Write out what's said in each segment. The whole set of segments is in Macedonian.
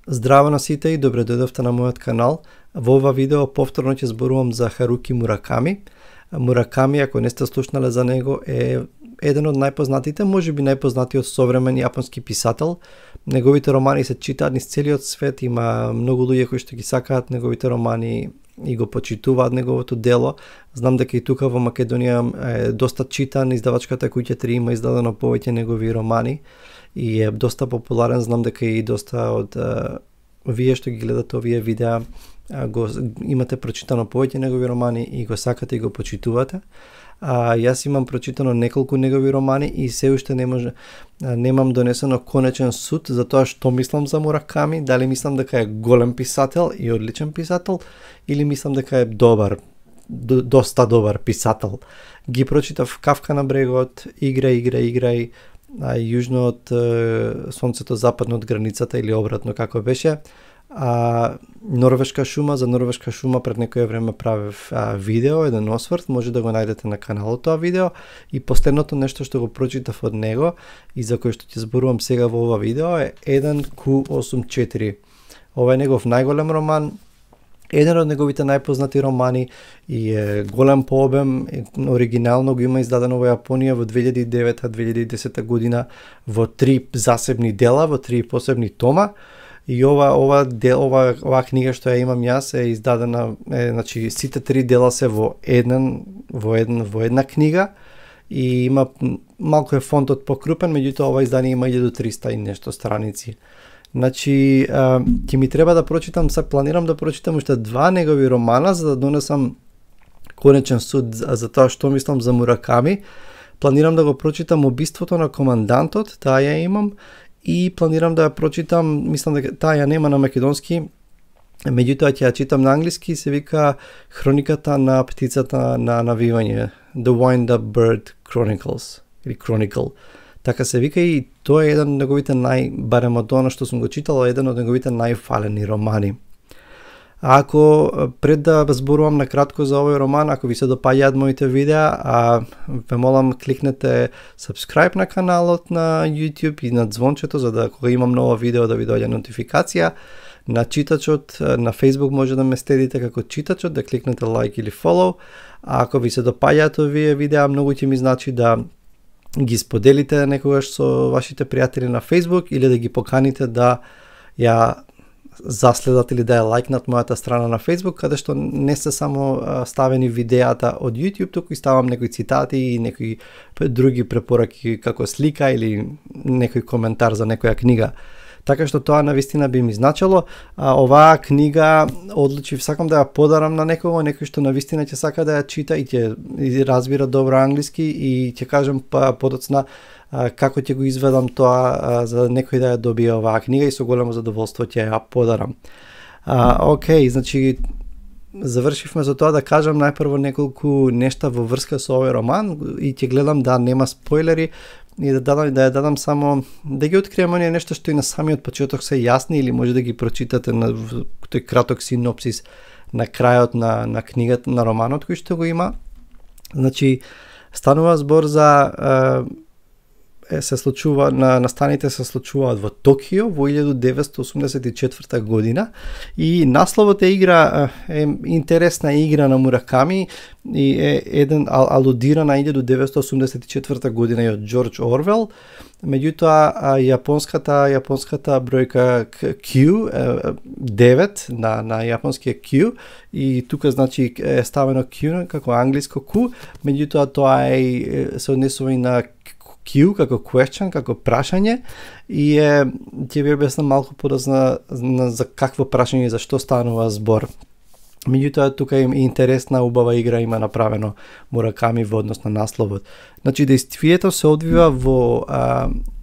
Здраво на сите и добре дојдовте на мојот канал. Во ова видео повторно ќе зборувам за Харуки Мураками. Мураками, ако не сте слушнале за него, е еден од најпознатите, можеби најпознатиот современ јапонски писател. Неговите романи се читаат низ целиот свет, има многу луѓе кои што ги сакаат неговите романи и го почитуваат неговото дело. Знам дека и тука во Македонија е доста читан, издавачката куќа 3 има издадено повеќе негови романи и е доста популарен. Знам дека и доста од вие што ги гледате овие видеа имате прочитано повеќе негови романи и го сакате и го почитувате. Јас имам прочитано неколку негови романи и се уште немам донесено конечен суд за тоа што мислам за Мураками, дали мислам дека е голем писател и одличен писател или мислам дека е добар, доста добар писател. Ги прочитав Кавка на брегот, Играј, јужно од сонцето, западно од границата или обратно како беше. Норвешка шума, за Норвешка шума пред некој време правев видео, еден осврт, може да го најдете на каналот тоа видео. И последното нешто што го прочитав од него и за кој што ќе зборувам сега во ова видео е 1Q84. Ова е негов најголем роман, еден од неговите најпознати романи и е голем по обем, оригинално го има издадено во Јапонија во 2009-2010 година во 3 засебни дела, во 3 посебни тома. И ова книга што ја имам јас е издадена, значи сите 3 дела се во една книга и има малку е фонтот покрупен, меѓутоа ова издание има 1300 и нешто страници. Значи, ќе ми треба да прочитам, планирам да прочитам уште 2 негови романа за да донесам конечен суд за тоа што мислам за Мураками. Планирам да го прочитам Убиството на командантот, таа ја имам, и планирам да ја прочитам, мислам дека таа ја нема на македонски, меѓутоа ќе ја читам на англиски, се вика Хрониката на птицата на навивање, The Wind-Up Bird Chronicles, или Chronicle. Така се вика и тоа е еден од неговите барем од тоа што сум го читал, еден од неговите најфалени романи. Ако пред да зборувам на кратко за овој роман, ако ви се допаѓаат моите видеа, ве молам кликнете subscribe на каналот на YouTube и на звончето за да кога имам ново видео да ви доаѓа нотификација. На читачот на Facebook може да ме следите како читачот, да кликнете like или follow. А ако ви се допаѓаат овие видеа, многу ќе ми значи да ги споделите некогаш со вашите пријатели на Facebook или да ги поканите да ја заследат или да ја лајкнат мојата страна на Facebook, каде што не се само ставени видеата од YouTube, туку и ставам некои цитати и некои други препораки како слика или некој коментар за некоја книга. Така што тоа навистина би ми значело. Оваа книга одлучив, сакам да ја подарам на некој што навистина ќе сака да ја чита и ќе разбира добро англиски и ќе кажам подоцна како ќе го изведам тоа за некој да ја добие оваа книга и со големо задоволство ќе ја подарам. Океј, значи завршивме за тоа да кажам најпрво неколку нешта во врска со овој роман и ќе гледам да нема спойлери и да ја дадам само да ги открием оние нешта што и на самиот почеток се јасни или може да ги прочитате на тој краток синопсис на крајот на книгата, на романот кој што го има. Значи станува збор за се случува настаните се случуваат во Токио во 1984 година и насловот е интересна игра на Мураками и е еден алудира на 1984 година и од Џорџ Орвел. Меѓутоа јапонската бројка Q 9 на јапонскиот Q и тука значи е ставено Q како англиско Q, меѓутоа тоа се однесува и на Q како question, како прашање и ќе ви објаснам малку подоцна за какво прашање и за што станува збор. Меѓутоа тука е интересна, убава игра има направено Мураками во однос на насловот. Значи дејствието се одвива во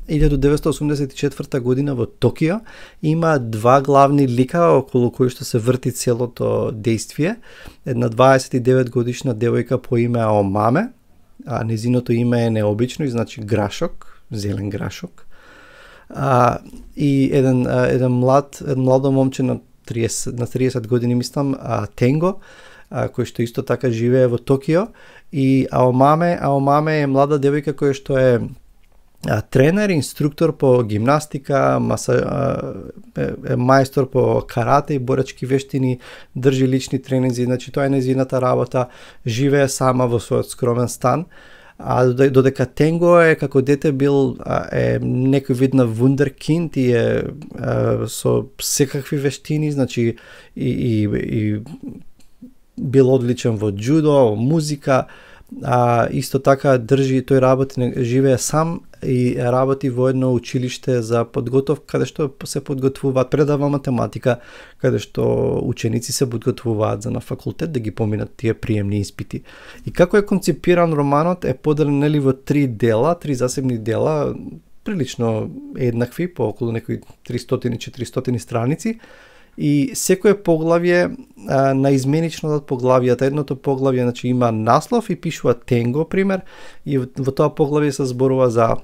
1984 година во Токио. Има 2 главни лика околу кои што се врти целото дејствие. Една 29 годишна девојка по име Аомаме, а незиното име е необично и значи грашок, зелен грашок. И еден младо момче на 30 години мислам, Тенго, кој што исто така живее во Токио и Аомаме е млада девојка која што е тренер, инструктор по гимнастика, мајстор по карате и борачки вештини, држи лични тренинзи, значи тоа е нејзината работа, живее сама во својот скромен стан. А додека Тенго е како дете бил некој вид на вундеркинд и со секакви вештини, значи и бил одличен во џудо, музика, исто така тој работи, живее сам и работи во едно училиште за подготовка, каде што се подготвуваат, предава математика, каде што ученици се подготвуваат за на факултет да ги поминат тие приемни испити. И како е концепиран романот е поделен во три засебни дела, прилично еднакви, по околу некои 300-400 страници. И секое поглавје наизменично од поглавјата. Едното поглавје, значи, има наслов и пишува Тенго, пример, и во тоа поглавје се зборува за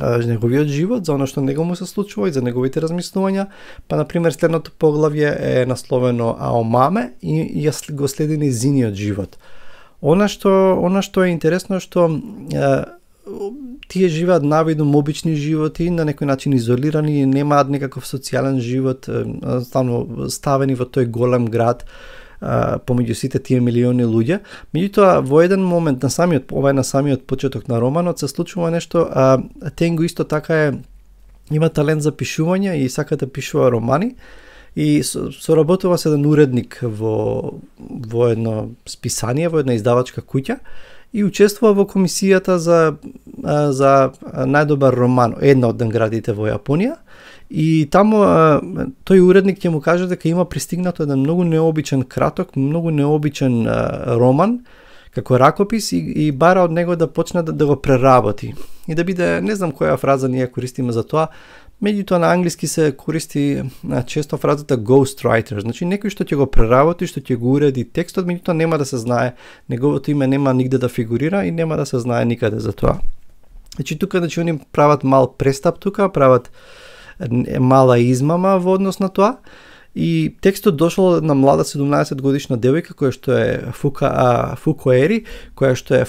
неговиот живот, за оно што него му се случува и за неговите размислувања. Па, например, следното поглавје е насловено Аомаме и го следи незиниот живот. Она што е интересно што тие живеат навидум обични животи, на некој начин изолирани, немаат некаков социјален живот, ставени во тој голем град помеѓу сите тие милиони луѓе. Меѓутоа, во еден момент на самиот почеток на романот се случува нешто, Тенго исто така има талент за пишување и сака да пишува романи и соработува со еден уредник во едно списание, во една издавачка куќа, и учествува во комисијата за најдобар роман, една од наградите во Јапонија. И таму тој уредник ќе му каже дека има пристигнато еден многу необичен краток, многу необичен роман како ракопис и бара од него да почне да го преработи. И да биде, не знам која фраза ние користиме за тоа, меѓутоа на англиски се користи често фразата ghostwriter, значи некој што ќе го преработи, што ќе го уреди текстот, меѓутоа нема да се знае, неговото име нема нигде да фигурира и нема да се знае никаде за тоа. Значи тука они прават мал престап тука, прават мала измама во однос на тоа. И текстот дошол на млада 17 годишна девојка која што е Фукуери, која што е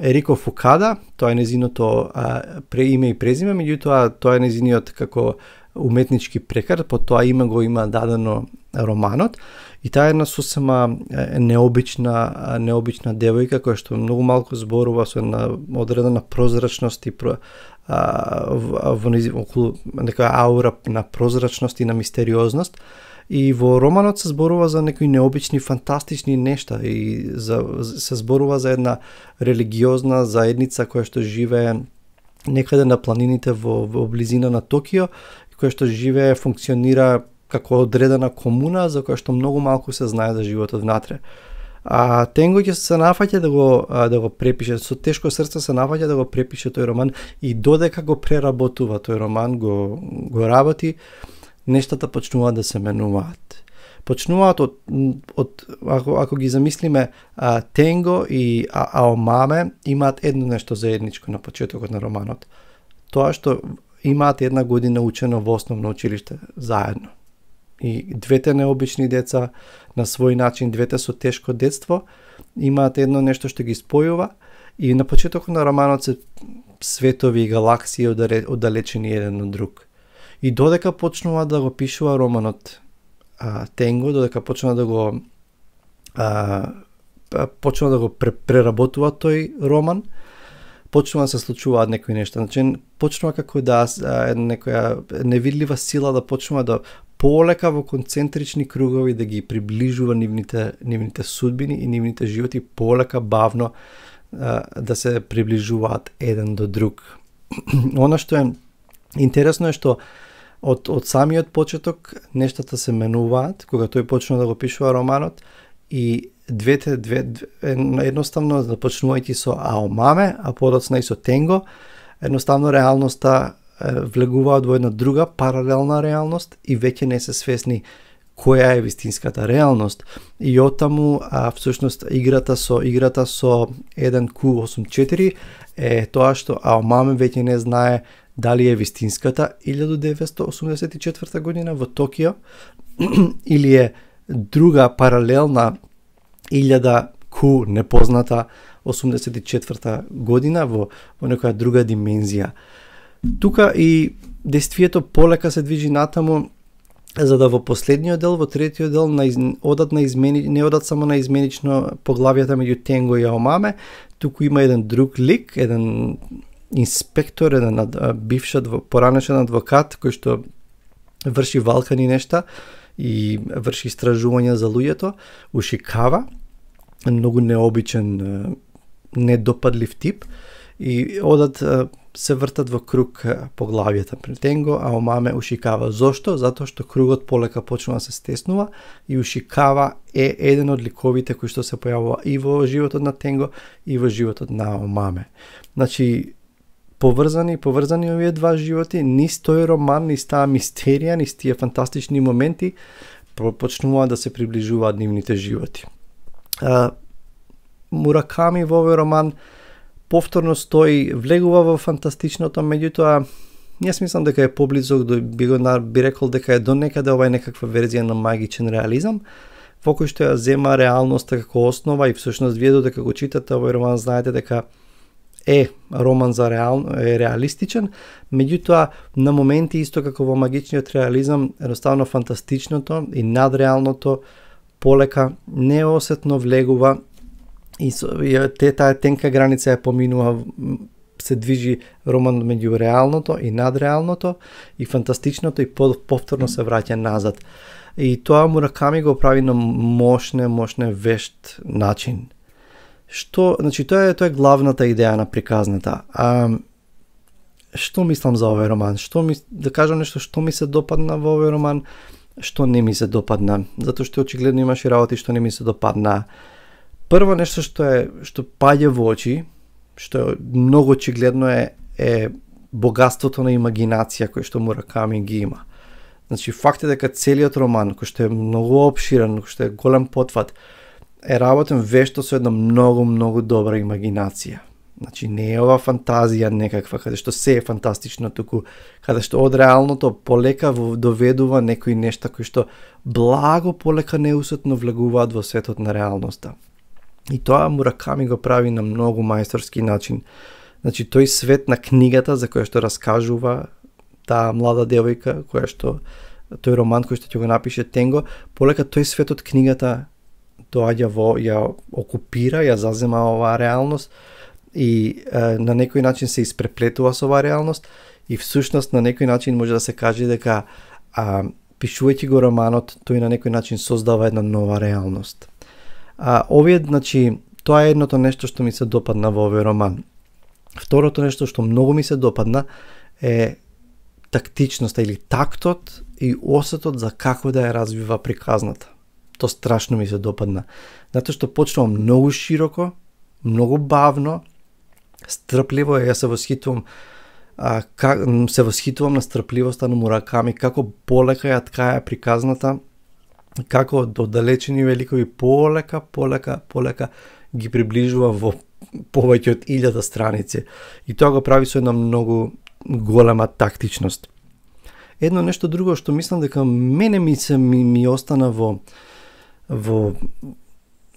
Ерико Фукада, тоа е незиното преиме и презиме, меѓутоа тоа е незиниот како уметнички прекар, по тоа име го има дадено романот. И таа е една сосема необична девојка која што многу малку зборува со една одредена прозрачност и околу некоја аура на прозрачност и на мистериозност. И во романот се зборува за некои необични, фантастични нешта и се зборува за една религиозна заедница која што живее некаде на планините во близина на Токио, која што живее, функционира како одредена комуна за која што многу малку се знае за животот внатре. Тенго ќе се нафаќа да го препише, со тешко срце се нафаќа да го препише тој роман и додека го преработува тој роман, го работи, нештата почнуваат да се менуваат. Почнуваат ако ги замислиме, Тенго и Аомаме имаат едно нешто заедничко на почетокот на романот. Тоа што имаат една година учено во основно училиште заедно. И двете необични деца на свој начин, двете со тешко детство, имаат едно нешто што ги спојува и на почетокот на романот се светови и галаксии оддалечени еден од друг. И додека почнува да го пишува романот Тенго, додека почнува да го преработува тој роман, почнува да се случуваат некои нешта. Значи, почнува како некоја невидлива сила да почнува да полека во концентрични кругови да ги приближува нивните судбини и нивните животи, полека, бавно да се приближуваат еден до друг. Она што е интересно е што од самиот почеток нештата се менуваат, кога тој почнува да го пишува романот и едноставно започнувајќи со Аомаме, а подоцна и со Тенго, едноставно реалноста влегуваат во една друга паралелна реалност и веќе не се свесни која е вистинската реалност. И оттаму всушност играта со 1Q84 е тоа што Аомаме веќе не знае дали е вистинската 1984 година во Токио или е друга паралелна 1000Q непозната 1984 година во некоја друга димензија. Тука и действието полека се движи натаму, за да во последниот дел, во третиот дел, не одат само на изменично поглавијата меѓу Тенго и Аомаме, туку има еден друг лик, еден инспектор, еден поранешен адвокат кој што врши валкани нешта и врши истражувања за луѓето, Ушикава, многу необичен, недопадлив тип, и одат се вртат во круг поглавијата при Тенго, Аомаме, Ушикава. Зошто? Затоа што кругот полека почнува да се стеснува и Ушикава е еден од ликовите кои што се појавува и во животот на Тенго и во животот на Аомаме. Значи, поврзани овие два животи, низ тој роман, низ таа мистерија, низ тие фантастични моменти, почнуваат да се приближуваат нивните животи. Мураками во овој роман повторно стои, влегува во фантастичното, меѓутоа, јас мислам дека е поблизок, би рекол дека е до некаде ова е некаква верзија на магичен реализам, во кој што ја зема реалноста како основа и всушност вие додека го читате овој роман знаете дека е роман за реалистичен, меѓутоа на моменти исто како во магичниот реализам, едноставно фантастичното и надреалното полека неосетно влегува и таа тенка граница ја поминува, се движи роман меѓу реалното и надреалното и фантастичното и повторно се враќа назад. И тоа Мураками го прави на мощне вешт начин. Значи, тоа е главната идеја на приказната. Што мислам за овој роман? Да кажам нешто што ми се допадна во овој роман, што не ми се допадна, затоа што очигледно имаше работи што не ми се допадна. Прво нешто што паѓа во очи, што многу очигледно е богатството на имагинација кој што Мураками ги има. Значи, факт е дека целиот роман, кој што е многу опширен, кој што е голем потфат, е работен вешто со една многу добра имагинација. Значи, не е ова фантазија некаква, каде што се е фантастично, туку каде што од реалното полека доведува некои нешта кои што благо полека неусетно влегуваат во светот на реалноста. И тоа Мураками го прави на многу мајсторски начин. Значи, тој свет на книгата за која што раскажува таа млада девојка, тој роман кој што ќе го напише Тенго, полека тој свет од книгата доаѓа ја окупира, ја зазема оваа реалност и на некој начин се испреплетува со оваа реалност и всушност на некој начин може да се каже дека пишувајќи го романот, тој на некој начин создава една нова реалност. Значи, тоа е едното нешто што ми се допадна во овој роман. Второто нешто што многу ми се допадна е тактичноста или тактот и осетот за како да ја развива приказната. То страшно ми се допадна. Затоа што почнува многу широко, многу бавно, стрпливо, јас се восхитувам на стрпливоста на Мураками, како полека ја ткаја приказната, како оддалечени великови полека ги приближува во повеќе од 1000 страници. И тоа го прави со една многу голема тактичност. Едно нешто друго што мислам дека мене ми остана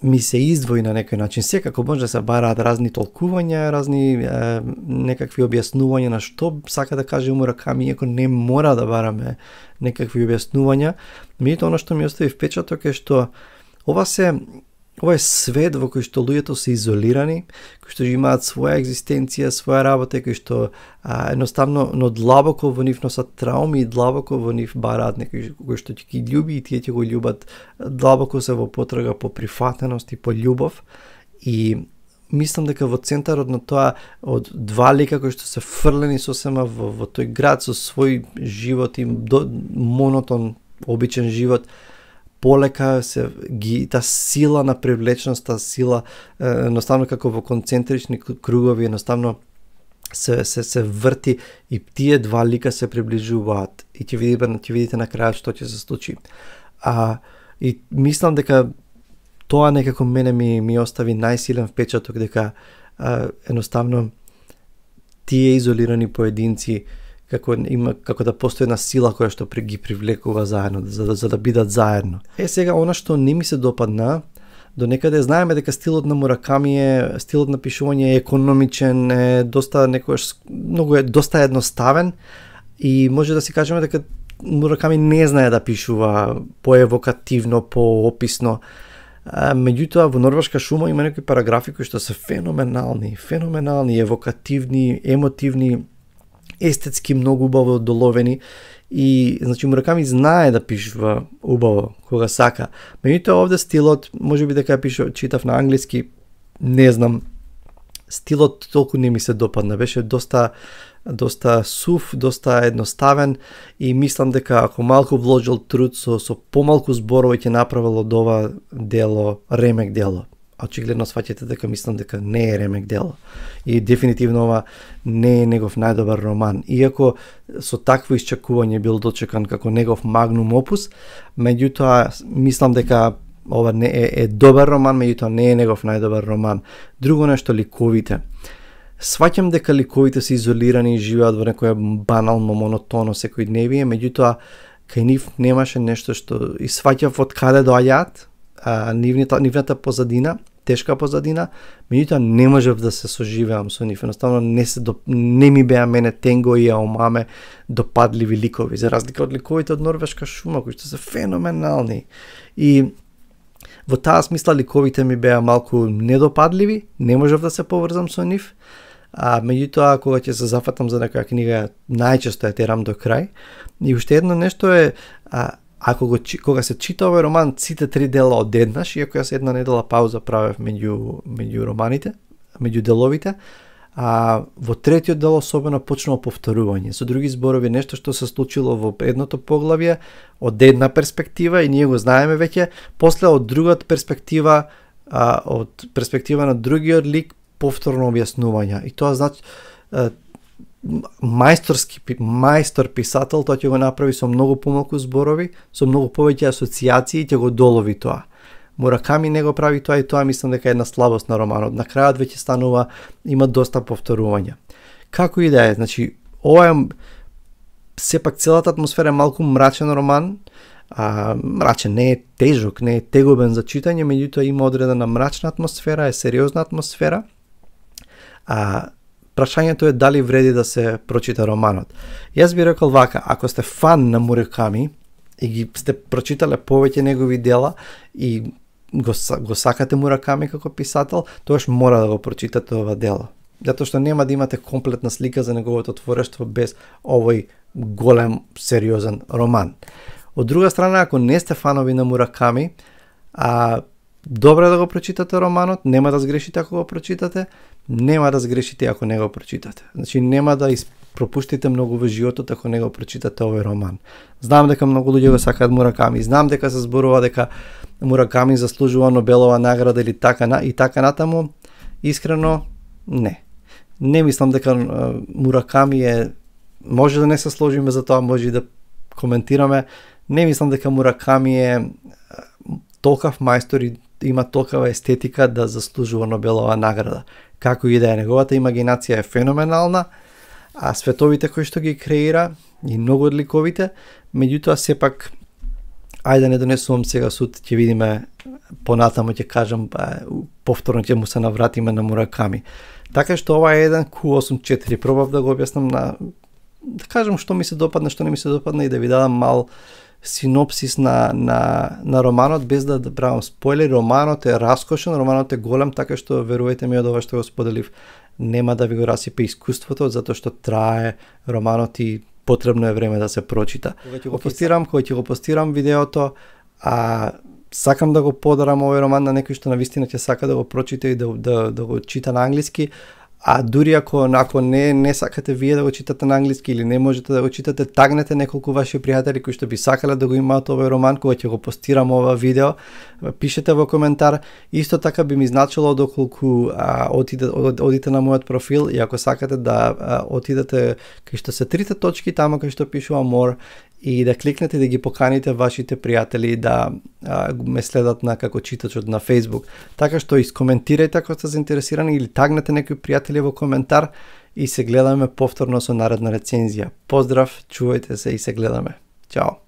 ми се издвои на некој начин. Секако може да се бараат разни толкувања, разни некакви објаснувања на што сака да каже Мураками, иако не мора да бараме некакви објаснувања. Меѓутоа, оно што ми остави впечаток е што ова е свет во кој што луѓето се изолирани, кои што имаат своја екзистенција, своја работа, кои што едноставно, но длабоко во нив носат трауми и длабоко во нив бараат некој кој што ќе ги љуби и тие ќе го љубат. Длабоко се во потрага по прифатеност и по љубов. И мислам дека во центарот на тоа од два лика кои што се фрлени сосема во тој град со свој живот и монотон, обичен живот, полека та сила на привлечност, та сила едноставно како во концентрични кругови едноставно се врти и тие два лика се приближуваат и ќе видите на крајот што ќе се случи. И мислам дека тоа некако мене ми остави најсилен впечаток дека едноставно тие изолирани поединци како да постои една сила која што ги привлекува заедно, за да бидат заедно. Сега, она што не ми се допадна, До некаде знаеме дека стилот на Мураками стилот на пишување е економичен, доста доста едноставен и може да си кажеме дека Мураками не знае да пишува поевокативно, поописно. Меѓутоа во Норвешка шума има некои параграфи кои што се феноменални, евокативни, емотивни, естетски многу убаво доловени и значи Мураками знае да пишува убаво кога сака. Меѓутоа овде стилот, можеби дека читав на англиски, не знам. Стилот толку не ми се допадна, беше доста сув, доста едноставен и мислам дека ако малку вложил труд со помалку зборови ќе направил од ова дело ремек дело. Очигледно сваќате дека мислам дека не е ремек дело. И дефинитивно ова не е негов најдобар роман. Иако со такво исчекување бил дочекан како негов магнум опус, меѓутоа мислам дека ова не е добар роман, меѓутоа не е негов најдобар роман. Друго нешто, ликовите. Сваќам дека ликовите се изолирани и живеат во некоја банално, монотоно секојдневие, меѓутоа кај нив немаше нешто што и сваќав од каде доаѓаат, нивната позадина, тешка позадина, меѓутоа не можев да се соживеам со нив. Едноставно не ми беа мене Тенго и Аомаме допадливи ликови, за разлика од ликовите од Норвешка шума, кои што се феноменални. И во таа смисла ликовите ми беа малку недопадливи, не можев да се поврзам со нив. Меѓутоа, кога ќе се зафатам за некоја книга, најчесто ја терам до крај. И уште едно нешто е, кога се чита овој роман, сите 3 дела одеднаш, иако јас една недела пауза правев меѓу романите, меѓу деловите, во третиот дел особено почнува повторување. Со други зборови, нешто што се случило во едното поглавје од една перспектива и ние го знаеме веќе, после од другата перспектива, од перспектива на другиот лик, повторно објаснување. И тоа значи мајстор писател, тоа ќе го направи со многу помалку зборови, со многу повеќе асоциации и ќе го долови тоа. Мураками не го прави тоа и тоа мислам дека е една слабост на романот. На крајот веќе станува, има доста повторување. Како и да е, значи, ова е сепак целата атмосфера е малку мрачен роман, мрачен, не е тежок, не е тегобен за читање, меѓутоа има одредена мрачна атмосфера, е сериозна атмосфера. Прашањето е дали вреди да се прочита романот. Јас би рекол вака, ако сте фан на Мураками и ги сте прочитале повеќе негови дела и го сакате Мураками како писател, тогаш мора да го прочитате ова дело. Затоа што нема да имате комплетна слика за неговото творештво без овој голем, сериозен роман. Од друга страна, ако не сте фанови на Мураками, добро е да го прочитате романот, нема да сгрешите ако го прочитате, нема да сгрешите ако не го прочитате. Значи нема да пропуштите многу во животот ако не го прочитате овој роман. Знам дека многу луѓе го сакаат Мураками, знам дека се зборува дека Мураками заслужува Нобелова награда или така натаму. Искрено, не. Не мислам дека Мураками може да не се сложиме за тоа, може и да коментираме. Не мислам дека Мураками е толкав мајстор и има толкава естетика да заслужува Нобелова награда. Како и да е, неговата имагинација е феноменална, а световите кои што ги креира и многу од ликовите, меѓутоа сепак ајде да не донесувам сега суд, ќе видиме понатаму, ќе кажам, повторно ќе му се навратиме на Мураками. Така што ова е еден Q84, пробав да го објаснам да кажам што ми се допадна, што не ми се допадна и да ви дадам мал синопсис на романот без да правам спойлери. Романот е раскошен, романот е голем, така што верувајте ми од ова што го споделив нема да ви го расипе искуството, затоа што трае романот и потребно е време да се прочита. Кога ќе го постирам видеото, сакам да го подарам овој роман на некој што навистина ќе сака да го прочита и да го чита на англиски, а дури ако не сакате вие да го читате на англиски или не можете да го читате, тагнете неколку ваши пријатели кои што би сакале да го имаат овој роман кога ќе го постирам ова видео, пишете во коментар. Исто така би ми значило доколку одите на мојот профил и ако сакате да отидете кај што се трите точки тамо кај што пишува more и да кликнете да ги поканите вашите пријатели да ме следат на како читачот на Facebook. Така што искоментирајте ако сте заинтересирани или тагнете некои пријатели во коментар и се гледаме повторно со наредна рецензија. Поздрав, чувајте се и се гледаме. Чао!